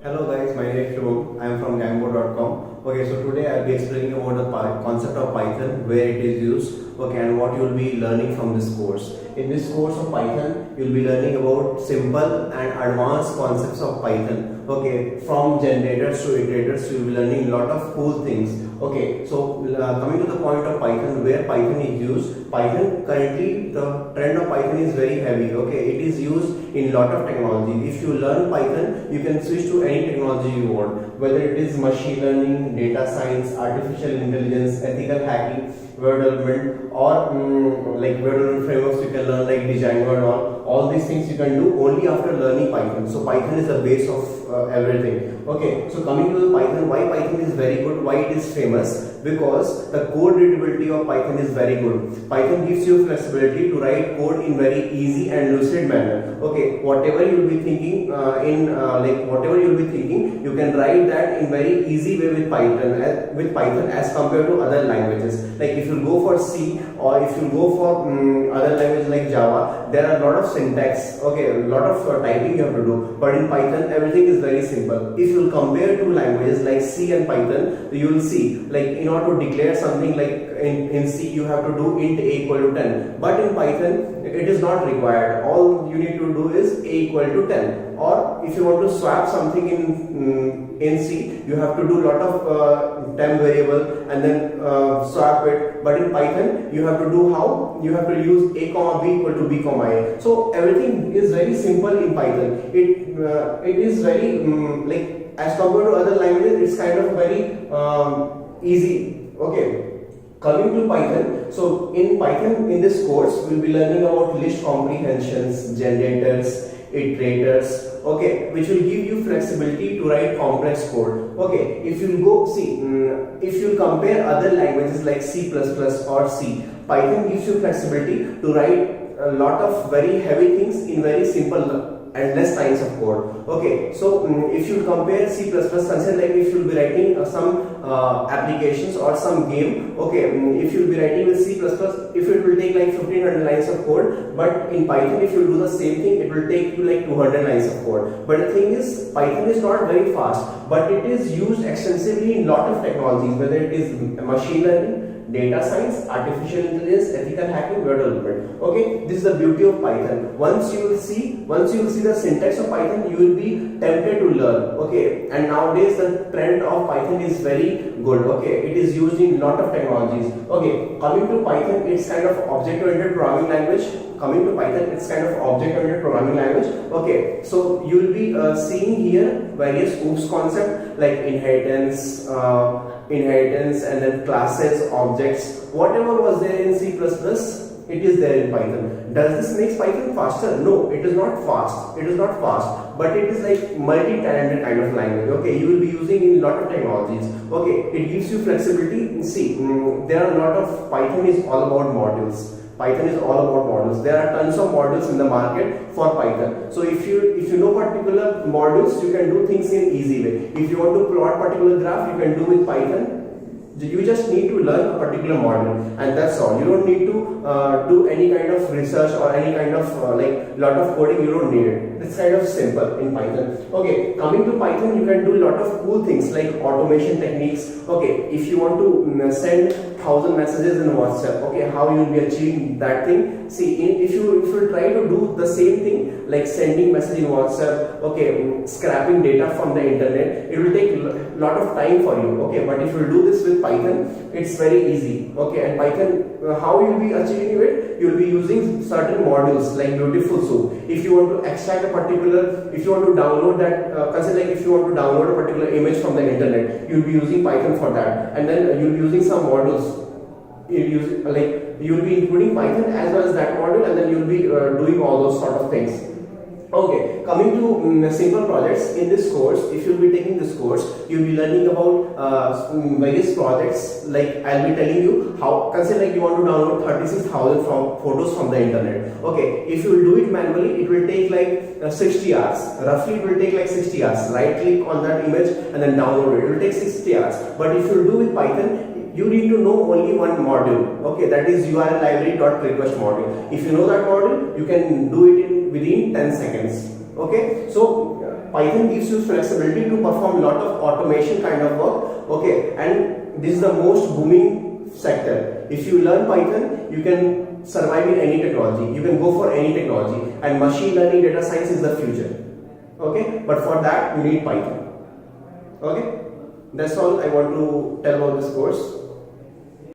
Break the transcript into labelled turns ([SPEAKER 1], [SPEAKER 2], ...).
[SPEAKER 1] Hello guys, my name is Shubham. I am from Gango.com. Okay, so today I'll be explaining about the concept of Python, where it is used, okay, and what you will be learning from this course. In this course of Python, you will be learning about simple and advanced concepts of Python. Okay, from generators to iterators, you will be learning a lot of cool things. Okay, so coming to the point of Python, where Python is used. Python currently, the trend of Python is very heavy. Okay, it is used in lot of technology. If you learn Python, you can switch to any technology you want, whether it is machine learning, data science, artificial intelligence, ethical hacking, web development, or like web development frameworks you can learn like Django and all these things you can do only after learning Python. So Python is the base of everything. Okay, so coming to the Python, why Python is very good, why it is famous? Because the code readability of Python is very good. Python gives you flexibility to write code in very easy and lucid manner. Okay, whatever you will be thinking whatever you will be thinking, you can write that in very easy way with Python as compared to other languages. Like if you go for C or if you go for other languages like Java, there are a lot of syntax. Okay, a lot of typing you have to do. But in Python, everything is very simple. If you compare two languages like C and Python, you will see like in order to declare something like in C you have to do int a equal to 10, but in Python it is not required. All you need to do is a equal to 10. Or if you want to swap something in C, you have to do lot of temp variable and then swap it. But in Python, you have to do how? You have to use a comma b equal to b comma a. So everything is very simple in Python. It is very like as compared to other languages, it's kind of very easy. Okay. Coming to Python, so in Python in this course we'll be learning about list comprehensions, generators, iterators, okay, which will give you flexibility to write complex code. Okay, if you go see, if you compare other languages like C++ or C, Python gives you flexibility to write a lot of very heavy things in very simple and less lines of code. Okay, so if you compare C++, consider like if you'll be writing some applications or some game. Okay, if you'll be writing with C++, if it will take like 1500 lines of code, but in Python if you do the same thing, it will take you like 200 lines of code. But the thing is, Python is not very fast, but it is used extensively in lot of technologies, whether it is machine learning, data science, artificial intelligence, ethical hacking, web development. Okay, this is the beauty of Python. Once you will see the syntax of Python, you will be tempted to learn. Okay, and nowadays the trend of Python is very good. Okay, it is used in lot of technologies. Okay, coming to Python, it's kind of object-oriented programming language. Okay, so you will be seeing here various OOPS concept like inheritance and then classes, objects, whatever was there in C++, it is there in Python. Does this make Python faster? No, it is not fast. But it is like multi-talented kind of language. Okay, you will be using in a lot of technologies. Okay, it gives you flexibility. See, there are a lot of Python is all about models. There are tons of models in the market for Python. So if you know particular models, you can do things in easy way. If you want to plot particular graph, you can do with Python. You just need to learn a particular model, and that's all. You don't need to do any kind of research or any kind of like lot of coding. You don't need it. It's kind of simple in Python. Okay, coming to Python, you can do a lot of cool things like automation techniques. Okay, if you want to send 1000 messages in WhatsApp, okay, how you will be achieving that thing? See, if you try to do the same thing like sending message in WhatsApp, okay, scrapping data from the internet, it will take a lot of time for you. Okay, but if you do this with Python, it's very easy. Okay, and Python, how you will be achieving it? You will be using certain modules like Beautiful Soup. If you want to extract a particular, if you want to download that, consider like if you want to download a particular image from the internet, you will be using Python for that, and then you will be using some modules. You will be including Python as well as that module, and then you will be doing all those sort of things. Okay, coming to simple projects in this course, if you will be taking this course, you will be learning about various projects. Like I'll be telling you how, consider like you want to download 36,000 photos from the internet. Okay, if you will do it manually, it will take like 60 hours. Roughly, it will take like 60 hours. Right click on that image and then download it. It will take 60 hours. But if you do with Python, you need to know only one module. Okay, that is URL library.request module. If you know that module, you can do it within 10 seconds. Okay, so Python gives you flexibility to perform lot of automation kind of work. Okay, and this is the most booming sector. If you learn Python, you can survive in any technology. You can go for any technology, and machine learning, data science is the future. Okay, but for that you need Python. Okay, that's all I want to tell about this course.